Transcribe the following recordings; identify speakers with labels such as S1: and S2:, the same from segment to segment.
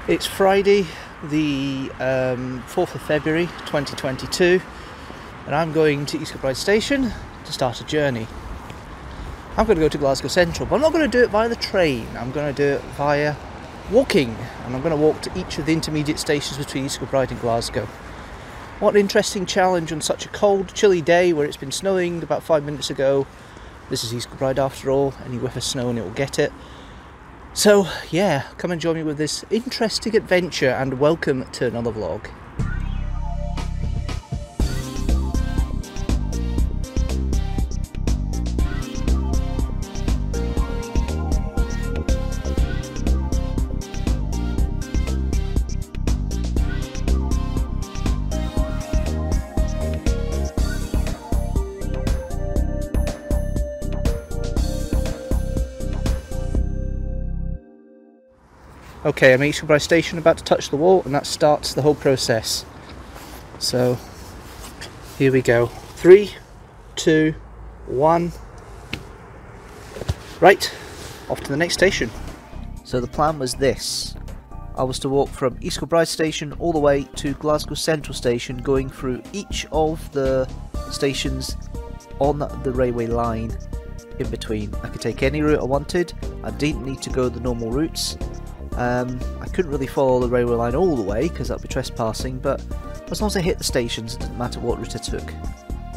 S1: It's Friday the 4th of February 2022 and I'm going to East Kilbride Station to start a journey. I'm going to go to Glasgow Central, but I'm not going to do it via the train. I'm going to do it via walking, and I'm going to walk to each of the intermediate stations between East Kilbride and Glasgow. What an interesting challenge on such a cold, chilly day where it's been snowing about 5 minutes ago. This is East Kilbride after all, any whiff of snow and it will get it. So yeah, come and join me with this interesting adventure and welcome to another vlog. Okay, I'm at East Kilbride Station, about to touch the wall, and that starts the whole process. So, here we go. 3, 2, 1. Right, off to the next station. So the plan was this. I was to walk from East Kilbride Station all the way to Glasgow Central Station, going through each of the stations on the railway line in between. I could take any route I wanted. I didn't need to go the normal routes. I couldn't really follow the railway line all the way because that would be trespassing, but as long as I hit the stations it didn't matter what route I took.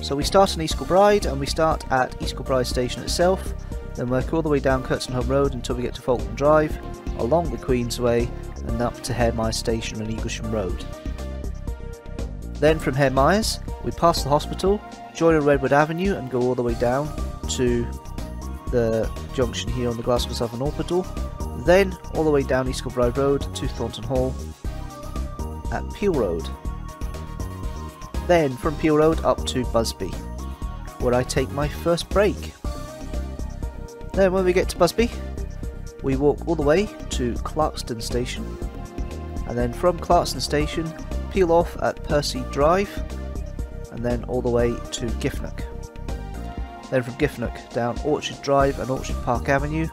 S1: So we start in East Kilbride, and we start at East Kilbride Station itself, then work all the way down Curtsonholme Road until we get to Falkland Drive, along the Queensway and up to Hare Myers Station on Eaglesham Road. Then from Hare Myers we pass the hospital, join on Redwood Avenue and go all the way down to the junction here on the Glasgow Southern Orbital. Then all the way down East Kilbride Road to Thornton Hall at Peel Road. Then from Peel Road up to Busby, where I take my first break. Then when we get to Busby, we walk all the way to Clarkston Station, and then from Clarkston Station peel off at Percy Drive, and then all the way to Giffnock. Then from Giffnock down Orchard Drive and Orchard Park Avenue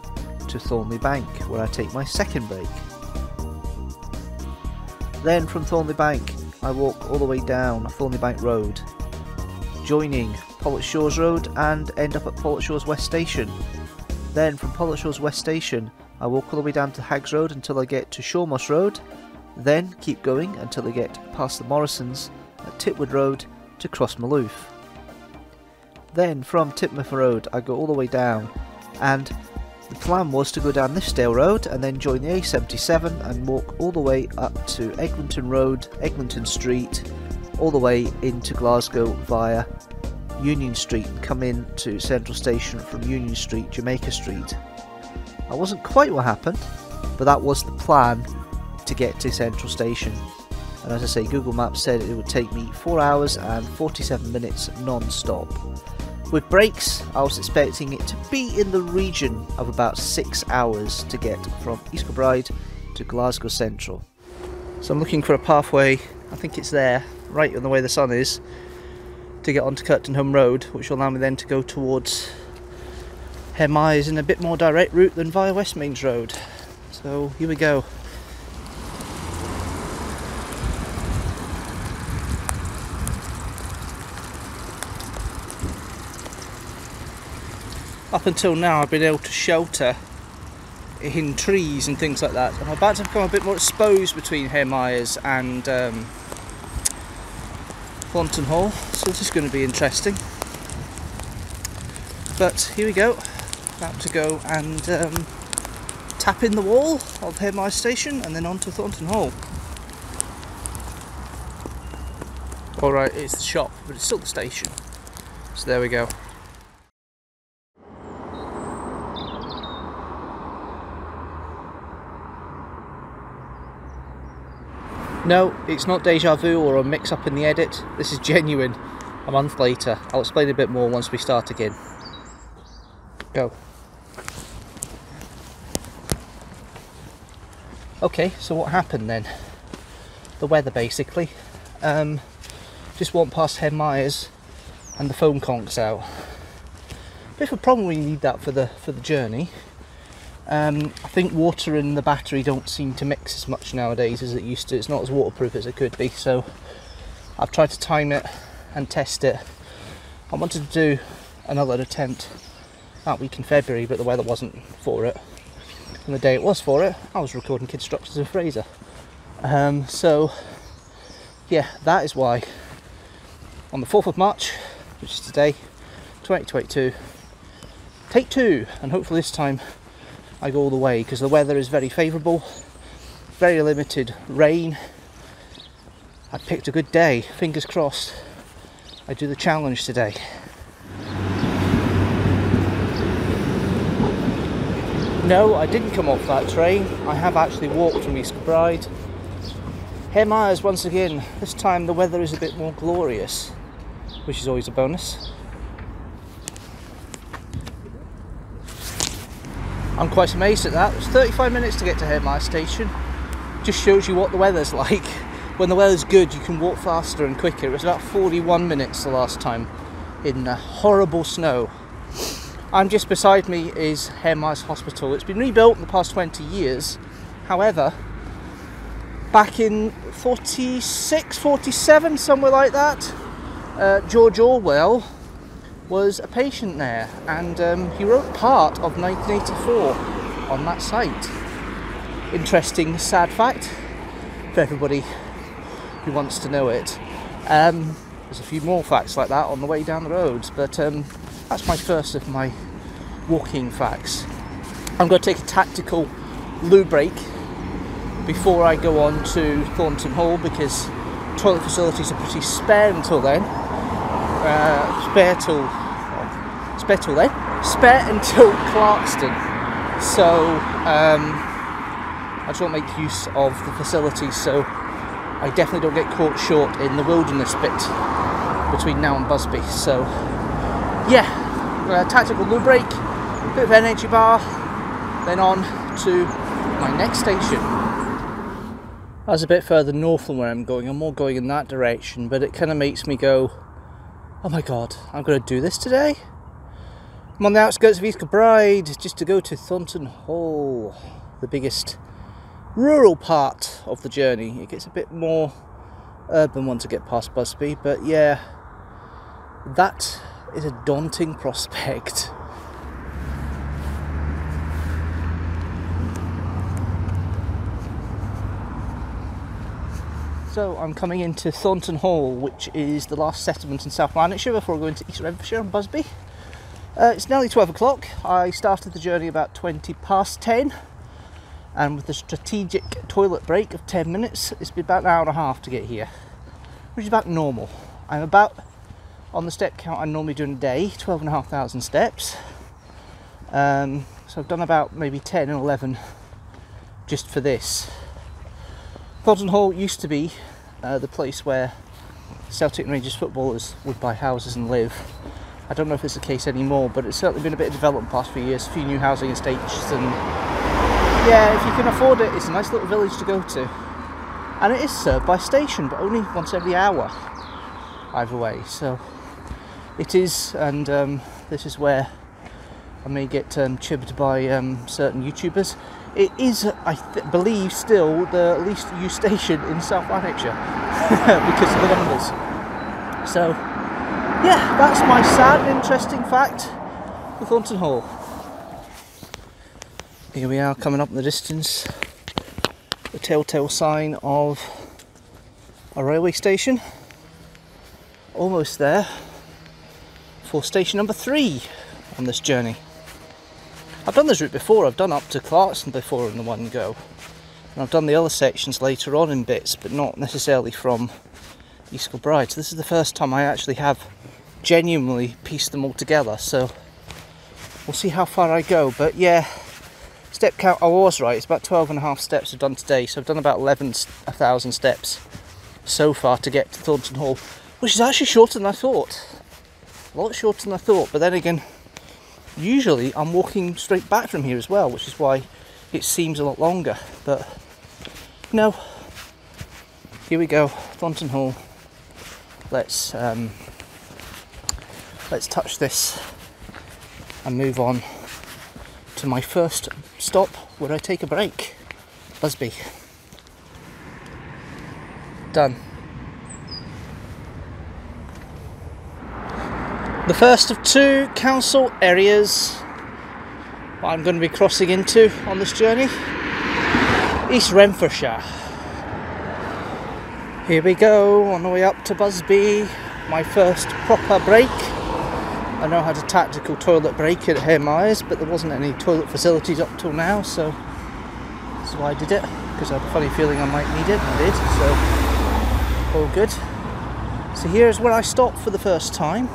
S1: to Thornley Bank, where I take my second break. Then from Thornley Bank I walk all the way down Thornley Bank Road, joining Pollock Shores Road and end up at Pollock Shores West Station. Then from Pollock Shores West Station I walk all the way down to Haggs Road until I get to Shawmoss Road, then keep going until I get past the Morrisons at Titwood Road to Cross Maloof. Then from Titmouth Road I go all the way down, and the plan was to go down Nithsdale Road and then join the A77 and walk all the way up to Eglinton Road, Eglinton Street, all the way into Glasgow via Union Street and come in to Central Station from Union Street, Jamaica Street. That wasn't quite what happened, but that was the plan to get to Central Station. And as I say, Google Maps said it would take me 4 hours and 47 minutes non-stop. With breaks, I was expecting it to be in the region of about 6 hours to get from East Kilbride to Glasgow Central. So I'm looking for a pathway, I think it's there, right on the way the sun is, to get onto Curtsonholme Road, which will allow me then to go towards Hare Myers in a bit more direct route than via West Mains Road. So here we go. Up until now I've been able to shelter in trees and things like that. I'm about to become a bit more exposed between Hare Myers and Thornton Hall, so this is going to be interesting. But here we go, about to go and tap in the wall of Hare Myers Station and then on to Thornton Hall. Alright, it's the shop, but it's still the station. So there we go. No, it's not deja vu or a mix up in the edit, this is genuine a month later. I'll explain a bit more once we start again. Go. Okay, so what happened then? The weather basically. Just walked past Hare Myers and the foam conk's out. Bit of a problem when you need that for the journey. I think water and the battery don't seem to mix as much nowadays as it used to. It's not as waterproof as it could be, so I've tried to time it and test it. I wanted to do another attempt that week in February, but the weather wasn't for it. And the day it was for it, I was recording Deanstructors in Fraser. So yeah, that is why on the 4th of March, which is today, 2022, take 2, and hopefully this time I go all the way, because the weather is very favourable, very limited rain. I picked a good day, fingers crossed I do the challenge today. No, I didn't come off that train. I have actually walked from East Kilbride. Here Myers once again. This time the weather is a bit more glorious, which is always a bonus. I'm quite amazed at that. It was 35 minutes to get to Hare Myers station. Just shows you what the weather's like. When the weather's good, you can walk faster and quicker. It was about 41 minutes the last time in horrible snow. I'm just beside me is Hare Myers Hospital. It's been rebuilt in the past 20 years. However, back in 46, 47, somewhere like that, George Orwell was a patient there, and he wrote part of 1984 on that site. Interesting, sad fact for everybody who wants to know it. There's a few more facts like that on the way down the roads, but that's my first of my walking facts. I'm going to take a tactical loo break before I go on to Thornton Hall, because toilet facilities are pretty spare until then. Spare until Clarkston. So I just want to make use of the facilities, so I definitely don't get caught short in the wilderness bit between now and Busby. So yeah, tactical loo break, bit of energy bar, then on to my next station. That's a bit further north than where I'm going. I'm more going in that direction, but it kind of makes me go, oh my god, I'm going to do this today? I'm on the outskirts of East Kilbride just to go to Thornton Hall, the biggest rural part of the journey. It gets a bit more urban once I get past Busby, but yeah, that is a daunting prospect. So I'm coming into Thornton Hall, which is the last settlement in South Lanarkshire before going to East Renfrewshire and Busby. It's nearly 12 o'clock. I started the journey about 20 past 10, and with a strategic toilet break of 10 minutes, it's been about an hour and a half to get here, which is about normal. I'm about, on the step count I'm normally doing a day, 12,500 steps. So I've done about maybe 10 and 11 just for this. Thornton Hall used to be the place where Celtic and Rangers footballers would buy houses and live. I don't know if it's the case anymore, but it's certainly been a bit of development the past few years, a few new housing estates, and yeah, if you can afford it, it's a nice little village to go to. And it is served by station, but only once every hour either way, so it is. And this is where I may get chibbed by certain YouTubers. It is, I believe, still the least used station in South Lanarkshire because of the numbers. So yeah, that's my sad and interesting fact for Thornton Hall. Here we are coming up in the distance, the telltale sign of a railway station. Almost there for station number 3 on this journey. I've done this route before. I've done up to Clarkston before in the one go, and I've done the other sections later on in bits, but not necessarily from East Kilbride. So this is the first time I actually have genuinely pieced them all together, so we'll see how far I go. But yeah, step count, I was right, it's about 12.5 steps I've done today, so I've done about 11,000 steps so far to get to Thornton Hall, which is actually shorter than I thought. A lot shorter than I thought, but then again, usually I'm walking straight back from here as well, which is why it seems a lot longer. But no, here we go, Thornton Hall. Let's touch this and move on to to my first stop where I take a break. Busby. Done. The first of 2 council areas that I'm going to be crossing into on this journey. East Renfrewshire. Here we go, on the way up to Busby. My first proper break. I know I had a tactical toilet break at Hare Myers, but there wasn't any toilet facilities up till now, so that's why I did it, because I had a funny feeling I might need it, and I did, so all good. So here's where I stop for the first time,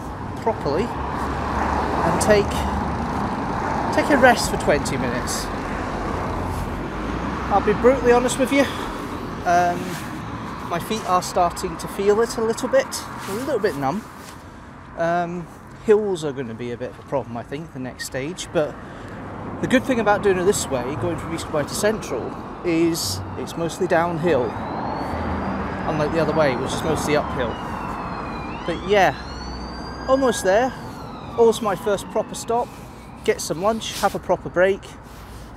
S1: properly, and take a rest for 20 minutes. I'll be brutally honest with you, my feet are starting to feel it a little bit numb. Hills are going to be a bit of a problem, I think, the next stage, but the good thing about doing it this way, going from East Kilbride to Central, is it's mostly downhill, unlike the other way, which is mostly uphill. But yeah, almost there. Almost my first proper stop. Get some lunch, have a proper break,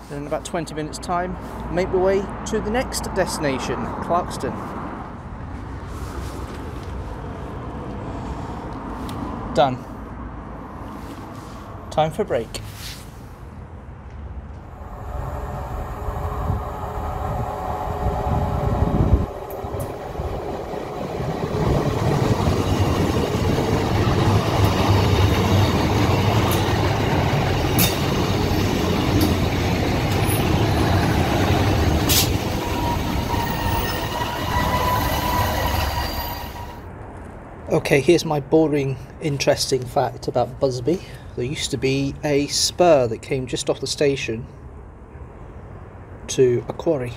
S1: and in about 20 minutes time make my way to the next destination, Clarkston. Done. Time for break. Okay, here's my boring, interesting fact about Busby. There used to be a spur that came just off the station to a quarry.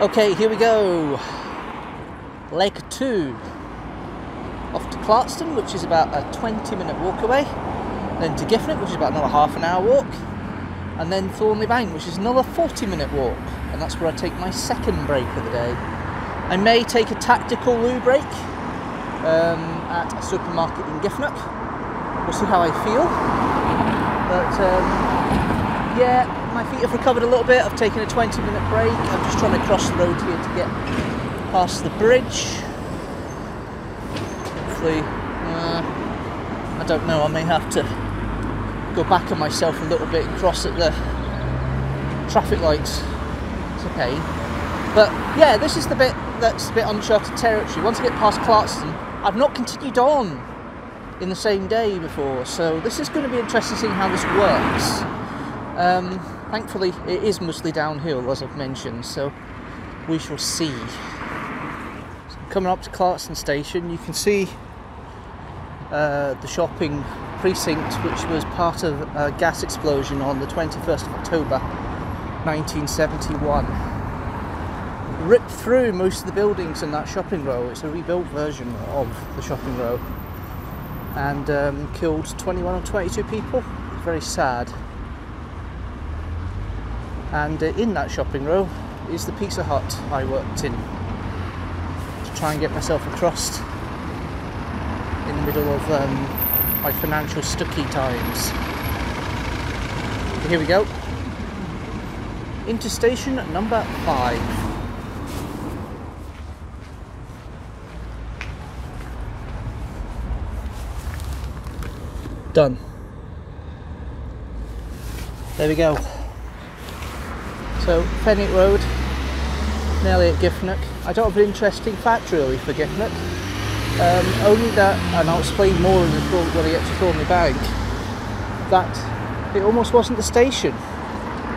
S1: Okay, here we go. Leg 2. Off to Clarkston, which is about a 20-minute walk away. Then to Giffnock, which is about another half-an-hour walk. And then Thornley Bank, which is another 40-minute walk. And that's where I take my second break of the day. I may take a tactical loo break at a supermarket in Giffnock. We'll see how I feel. But yeah, my feet have recovered a little bit. I've taken a 20-minute break. I'm just trying to cross the road here to get past the bridge. Hopefully, I don't know, I may have to go back on myself a little bit and cross at the traffic lights. It's okay. But yeah, this is the bit that's a bit uncharted territory. Once I get past Clarkston, I've not continued on in the same day before, so this is going to be interesting seeing how this works. Thankfully, it is mostly downhill, as I've mentioned, so we shall see. So coming up to Clarkston station, you can see the shopping precinct, which was part of a gas explosion on the 21st of October 1971. Ripped through most of the buildings in that shopping row. It's a rebuilt version of the shopping row, and killed 21 or 22 people. It's very sad. And in that shopping row is the Pizza Hut I worked in to try and get myself across in the middle of my financial stucky times. Here we go. Into station number 5. Done. There we go. So, Fenwick Road, nearly at Giffnock. I don't have an interesting fact really for Giffnock. Only that, and I'll explain more in the when I get to Thornley Bank, that it almost wasn't the station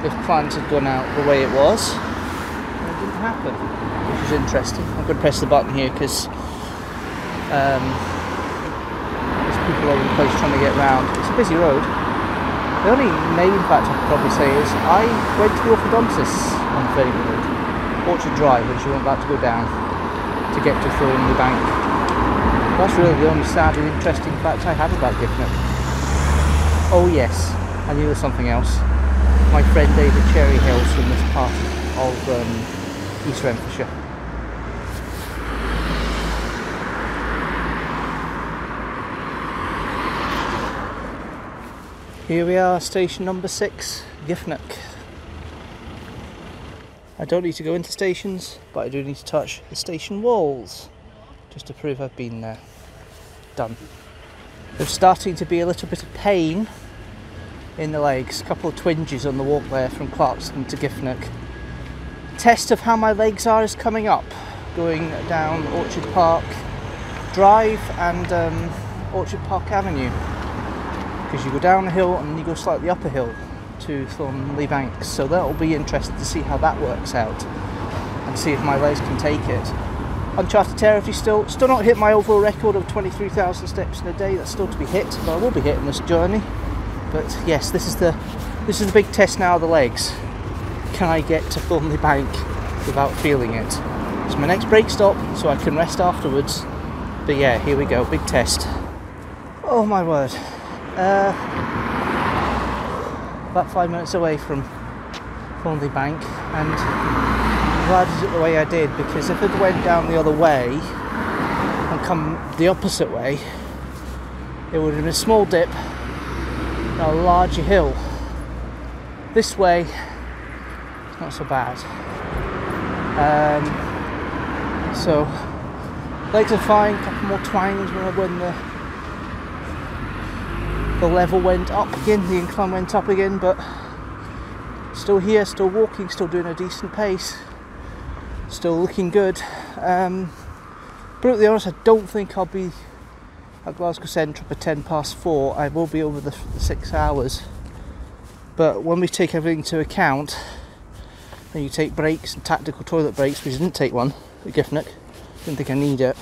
S1: if plans had gone out the way it was. And it didn't happen, which is interesting. I'm going to press the button here because there's people all over the place trying to get round. It's a busy road. The only main fact I could probably say is I went to the orthodontist on Fenwick Road, Orchard Drive, which I'm about to go down to get to Thornley Bank. That's really the only sad and interesting fact I have about Giffnock. Oh yes, I knew there was something else. My friend David Cherry hails from this part of East Renfrewshire. Here we are, station number 6, Giffnock. I don't need to go into stations, but I do need to touch the station walls, just to prove I've been there. Done. There's starting to be a little bit of pain in the legs, a couple of twinges on the walk there from Clarkston to Giffnock. Test of how my legs are is coming up, going down Orchard Park Drive and Orchard Park Avenue, because you go down a hill and then you go slightly up a hill to Thornley Banks, so that'll be interesting to see how that works out and see if my legs can take it. Uncharted Territory still not hit my overall record of 23,000 steps in a day. That's still to be hit, but I will be hitting this journey. But yes, this is the big test now of the legs. Can I get to Thornley Bank without feeling it? It's my next break stop, so I can rest afterwards. But yeah, here we go, big test. Oh my word. About 5 minutes away from Thornley Bank, and I'm glad I did it the way I did, because if it went down the other way and come the opposite way, it would have been a small dip and a larger hill. This way, it's not so bad. So legs are fine, a couple more twangs when the level went up again, the incline went up again, but still here, still walking, still doing a decent pace, still looking good. Brutally honest, I don't think I'll be at Glasgow Central for 4:10. I will be over the 6 hours, but when we take everything into account, and you take breaks and tactical toilet breaks, which I didn't take one at Giffnock, didn't think I need it.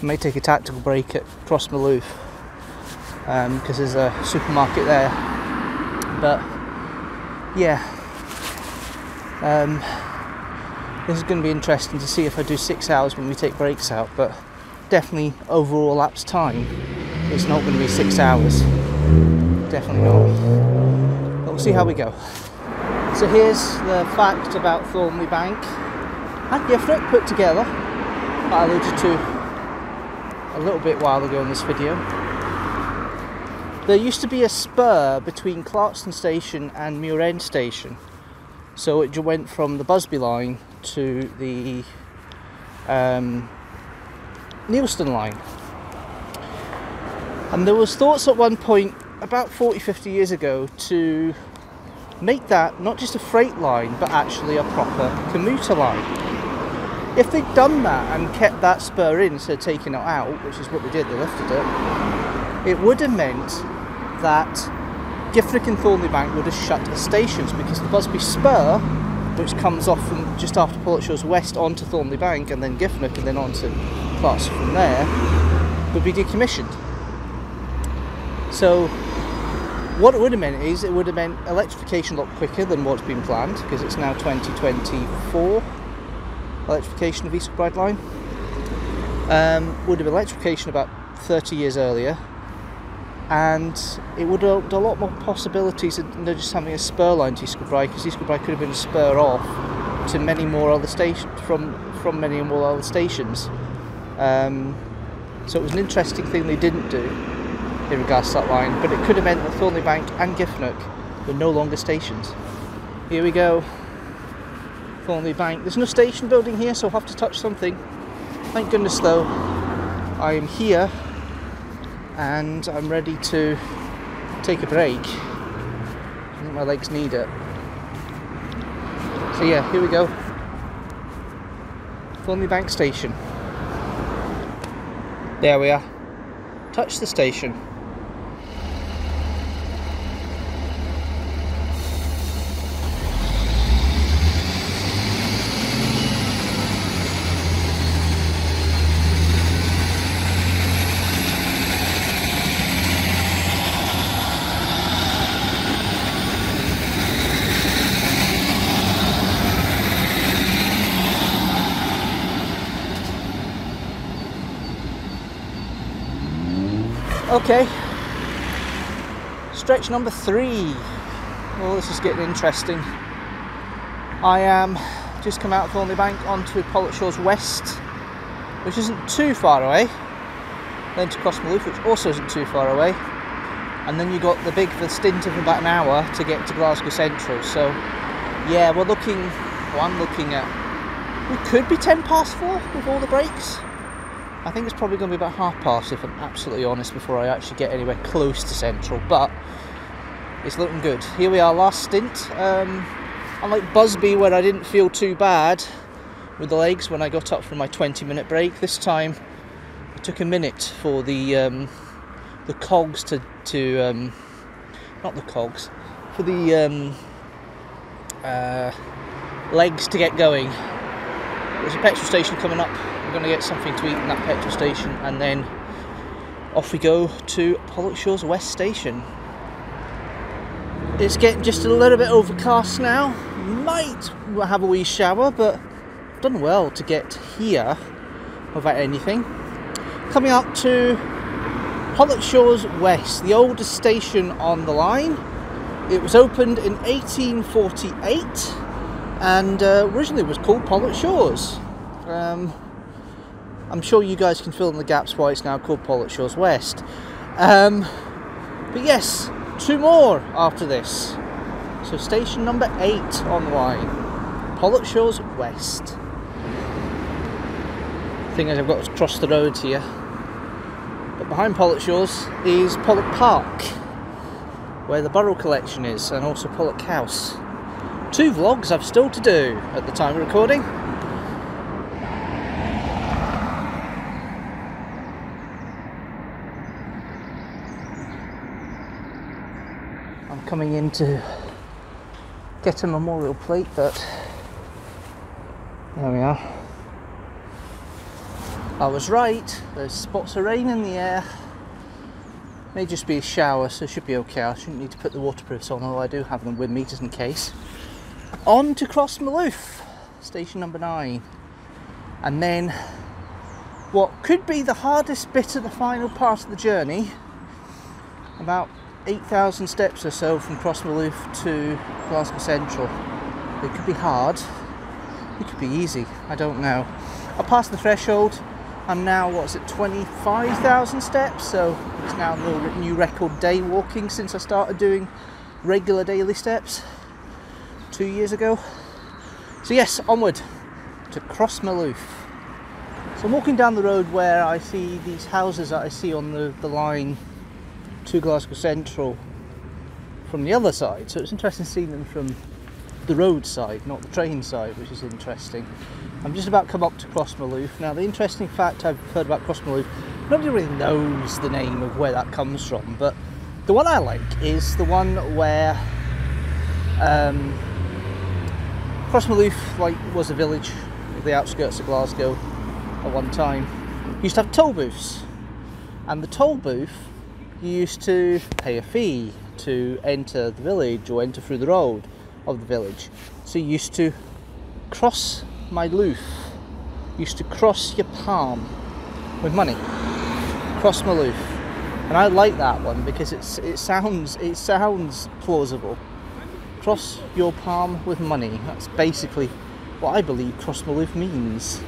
S1: I may take a tactical break at Crossmaloof, because there's a supermarket there. But yeah, this is going to be interesting to see if I do 6 hours when we take breaks out, but definitely overall elapsed time, it's not going to be 6 hours, definitely not, but we'll see how we go. So here's the fact about Thornley Bank and Giffnock put together, that I alluded to a little bit while ago in this video. There used to be a spur between Clarkston Station and Muir End Station, so it went from the Busby line to the Neilston line, and there was thoughts at one point about 40-50 years ago to make that not just a freight line but actually a proper commuter line. If they'd done that and kept that spur in instead of taking it out, which is what they did, they lifted it, it would have meant that Giffnock and Thornley Bank would have shut as stations, because the Busby Spur, which comes off from just after Portshows West onto Thornley Bank and then Giffnock and then on to Clarkston from there, would be decommissioned. So what it would have meant is, it would have meant electrification a lot quicker than what's been planned, because it's now 2024 electrification of East Kilbride line. Would have been electrification about 30 years earlier, and it would have opened a lot more possibilities than just having a spur line to East Kilbride, because East Kilbride could have been a spur off to many more other stations, from many more other stations. So it was an interesting thing they didn't do in regards to that line, but it could have meant that Thornley Bank and Giffnock were no longer stations. Here we go, Thornley Bank. There's no station building here, so I'll have to touch something. Thank goodness though, I am here and I'm ready to take a break. I think my legs need it. So yeah, here we go. Thornley Bank Station. There we are. Touch the station. Okay, stretch number 3. Well, this is getting interesting. I am just come out of Thornley Bank onto Portshows West, which isn't too far away, then to Crossmaloof, which also isn't too far away, and then you got the stint of about an hour to get to Glasgow Central. So yeah, I'm looking at, we could be 4:10 with all the breaks. I think it's probably going to be about past, if I'm absolutely honest, before I actually get anywhere close to Central, but it's looking good. Here we are, last stint. Unlike Busby, where I didn't feel too bad with the legs when I got up from my 20-minute break, this time it took a minute for the cogs to not the cogs, for the legs to get going. There's a petrol station coming up. We're going to get something to eat in that petrol station, and then off we go to Pollokshaws West Station. It's getting just a little bit overcast now. Might have a wee shower, but I've done well to get here without anything. Coming up to Pollokshaws West, the oldest station on the line. It was opened in 1848 and originally was called Pollokshaws. I'm sure you guys can fill in the gaps why it's now called Pollokshaws West. But yes, 2 more after this. So station number 8 on the line, Pollokshaws West. The thing is, I've got to cross the road here. But behind Pollokshaws is Pollock Park, where the Borough Collection is, and also Pollock House. 2 vlogs I've still to do at the time of recording. I'm coming in to get a memorial plate, but there we are. I was right, there's spots of rain in the air. May just be a shower, so it should be okay. I shouldn't need to put the waterproofs on, although I do have them with me just in case. On to Crossmaloof, station number 9. And then what could be the hardest bit of the final part of the journey, about 8,000 steps or so from Crossmaloof to Glasgow Central. It could be hard, it could be easy, I don't know. I passed the threshold. I'm now, 25,000 steps, so it's now the new record day walking since I started doing regular daily steps 2 years ago. So yes, onward to Crossmaloof. So I'm walking down the road where I see these houses that I see on the line to Glasgow Central from the other side, so it's interesting seeing them from the road side, not the train side, which is interesting. I'm just about to come up to Crossmaloof. Now, the interesting fact I've heard about Crossmaloof, nobody really knows the name of where that comes from, but the one I like is the one where Crossmaloof was a village of the outskirts of Glasgow at one time. Used to have toll booths, and the toll booth, you used to pay a fee to enter the village or enter through the road of the village. So you used to cross my loof, used to cross your palm with money. Crossmaloof. And I like that one because it sounds plausible. Cross your palm with money. That's basically what I believe Crossmaloof means.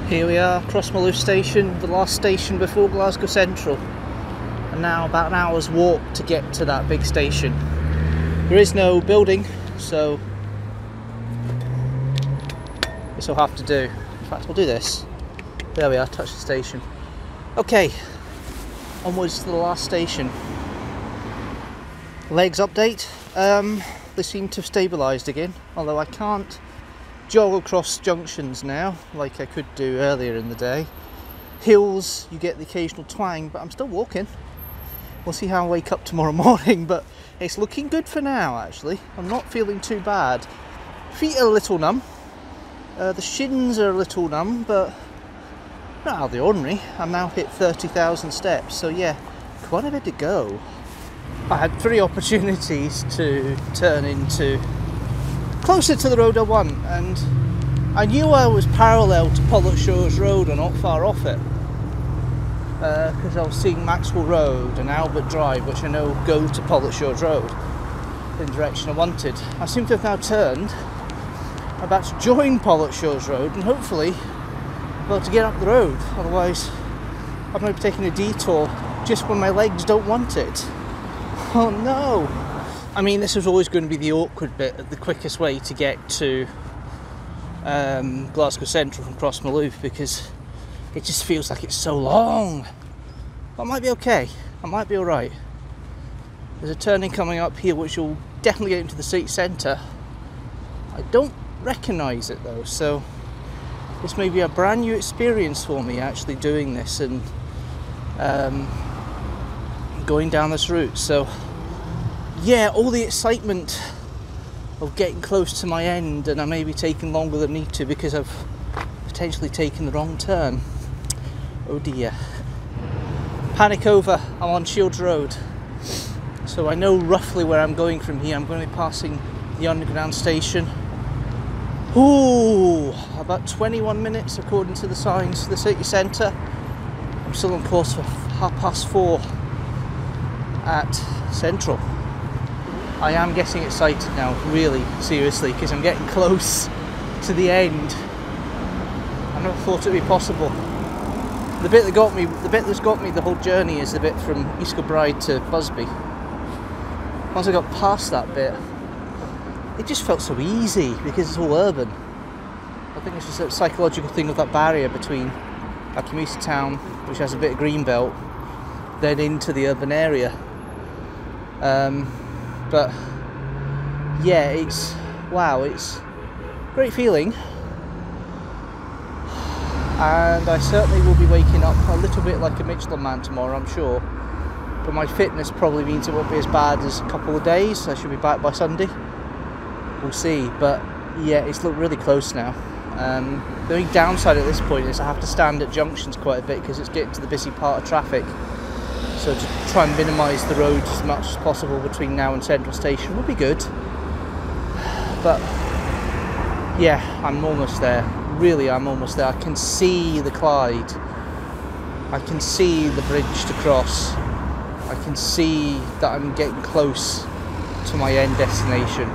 S1: Here we are, Crossmaloof station, the last station before Glasgow Central. And now about an hour's walk to get to that big station. There is no building, so this will have to do. In fact, we'll do this. There we are, touch the station. Okay, onwards to the last station. Legs update. They seem to have stabilised again, although I can't jog across junctions now like I could do earlier in the day. Hills, you get the occasional twang, but I'm still walking. We'll see how I wake up tomorrow morning, but it's looking good for now actually. I'm not feeling too bad. Feet are a little numb. The shins are a little numb, but not out of the ordinary. I'm now hit 30,000 steps, so yeah, quite a bit to go. I had 3 opportunities to turn into closer to the road I want, and I knew I was parallel to Pollokshaws Road and not far off it, because I was seeing Maxwell Road and Albert Drive, which I know go to Pollokshaws Road in the direction I wanted. I seem to have now turned. I'm about to join Pollokshaws Road and hopefully be able to get up the road, otherwise I'm going to be taking a detour just when my legs don't want it. Oh no! I mean, this was always going to be the awkward bit, the quickest way to get to Glasgow Central from Crossmalouf, because it just feels like it's so long. But I might be okay. I might be alright. There's a turning coming up here which will definitely get into the city centre. I don't recognise it though, so this may be a brand new experience for me actually doing this and going down this route. So yeah, all the excitement of getting close to my end, and I may be taking longer than I need to because I've potentially taken the wrong turn. Oh dear. Panic over, I'm on Shields Road. So I know roughly where I'm going from here. I'm going to be passing the underground station. Ooh, about 21 minutes according to the signs to the city centre. I'm still on course for 4:30 at Central. I am getting excited now, really, seriously, because I'm getting close to the end. I never thought it would be possible. The bit that's got me the whole journey is the bit from East Kilbride to Busby. Once I got past that bit, it just felt so easy because it's all urban. I think it's just a psychological thing of that barrier between a commuter town, which has a bit of green belt, then into the urban area. But yeah, it's a great feeling, and I certainly will be waking up a little bit like a Michelin man tomorrow, I'm sure. But my fitness probably means it won't be as bad as a couple of days. I should be back by Sunday. We'll see. But yeah, it's looked really close now. The only downside at this point is I have to stand at junctions quite a bit because it's getting to the busy part of traffic. So to try and minimise the road as much as possible between now and Central Station would be good. But yeah, I'm almost there. Really, I'm almost there. I can see the Clyde. I can see the bridge to cross. I can see that I'm getting close to my end destination.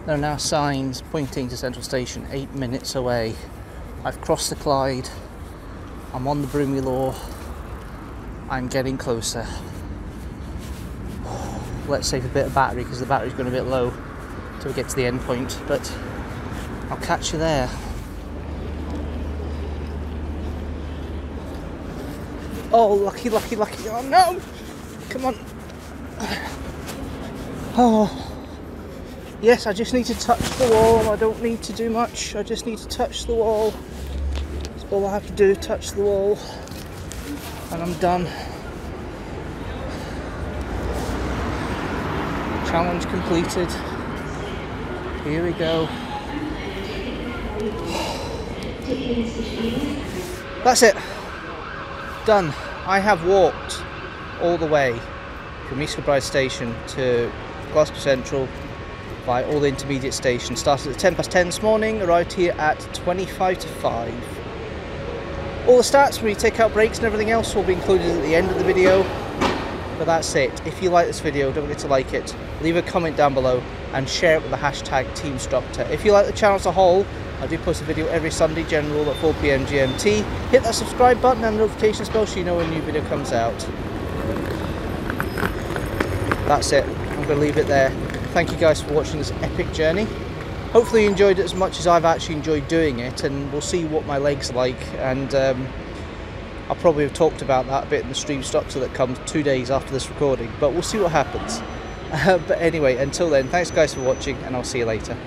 S1: There are now signs pointing to Central Station 8 minutes away. I've crossed the Clyde. I'm on the Broomy Law. I'm getting closer. Let's save a bit of battery because the battery's going a bit low till we get to the end point, but I'll catch you there. Oh, lucky, lucky, lucky. Oh no! Come on. Oh. Yes, I just need to touch the wall. I don't need to do much. I just need to touch the wall. That's all I have to do, touch the wall. And I'm done. Challenge completed. Here we go. That's it. Done. I have walked all the way from East Kilbride Station to Glasgow Central by all the intermediate stations. Started at 10:10 this morning, arrived here at 5:25. All the stats where you take out breaks and everything else will be included at the end of the video. But that's it. If you like this video, don't forget to like it, leave a comment down below and share it with the hashtag teamstructor. If you like the channel as a whole, I do post a video every Sunday, general at 4 PM GMT. Hit that subscribe button and the notifications bell so you know when a new video comes out. That's it. I'm going to leave it there. Thank you guys for watching this epic journey. Hopefully you enjoyed it as much as I've actually enjoyed doing it, and we'll see what my legs are like, and I'll probably have talked about that a bit in the stream structure that comes 2 days after this recording, but we'll see what happens. But anyway, until then, thanks guys for watching, and I'll see you later.